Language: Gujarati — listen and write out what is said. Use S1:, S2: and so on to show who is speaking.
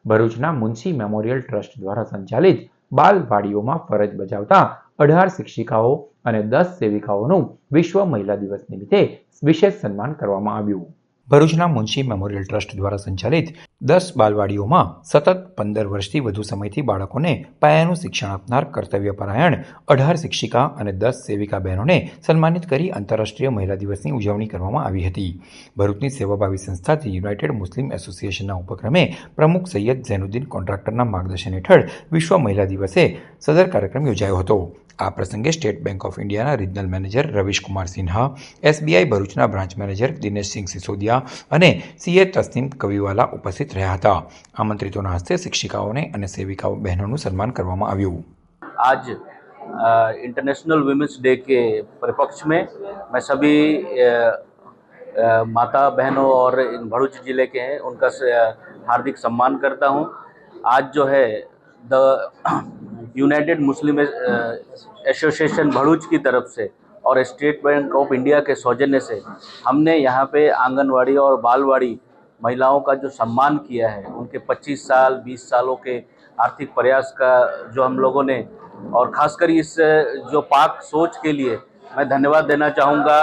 S1: ભરૂચના મુનશી મેમોરિયલ ટ્રસ્ટ દ્વારા સંચાલિત બાલવાડીઓમાં ફરજ બજાવતા 18 શિક્ષિકાઓ અને 10 સેવિકાઓનું વિશ્વ મહિલા દિવસ નિમિત્તે વિશેષ સન્માન કરવામાં આવ્યું. ભરૂચના મુનશી મેમોરિયલ ટ્રસ્ટ દ્વારા સંચાલિત 10 બાલવાડીઓમાં સતત 15 વર્ષથી વધુ સમયથી બાળકોને પાયાનું શિક્ષણ આપનાર કર્તવ્યપરાયણ 18 શિક્ષિકા અને 10 સેવિકા બહેનોને સન્માનિત કરી આંતરરાષ્ટ્રીય મહિલા દિવસની ઉજવણી કરવામાં આવી હતી. ભરૂચની સેવાભાવી સંસ્થાથી યુનાઇટેડ મુસ્લિમ એસોસિએશનના ઉપક્રમે પ્રમુખ સૈયદ ઝૈનુદ્દીન કોન્ટ્રાક્ટરના માર્ગદર્શન હેઠળ વિશ્વ મહિલા દિવસે સદર કાર્યક્રમ યોજાયો હતો. આ પ્રસંગે સ્ટેટ બેંક ઓફ ઇન્ડિયાના રિજનલ મેનેજર રવિશકુમાર સિન્હા, એસબીઆઈ ભરૂચના બ્રાન્ચ મેનેજર દિનેશસિંહ સિસોદિયા અને સીએ તસ્નીમ કવિવાલા ઉપસ્થિત રહ્યા હતા. આમંત્રિતોના હસ્તે શિક્ષિકાઓને અને સેવિકાઓ બહેનોનું સન્માન કરવામાં આવ્યું.
S2: आज इंटरनेशनल वुमेंस डे के परिप्रेक्ष्य में मैं सभी माता बहनों और भरूच जिले के हैं उनका हार्दिक सम्मान करता हूं. आज जो है the United Muslim association Bharuch की तरफ से और स्टेट बैंक ऑफ इंडिया के सौजन्य से हमने यहाँ पे आंगनवाड़ी और बालवाड़ी महिलाओं का जो सम्मान किया है, उनके 25 साल 20 सालों के आर्थिक प्रयास का जो हम लोगों ने, और ख़ासकर इस जो पाक सोच के लिए मैं धन्यवाद देना चाहूँगा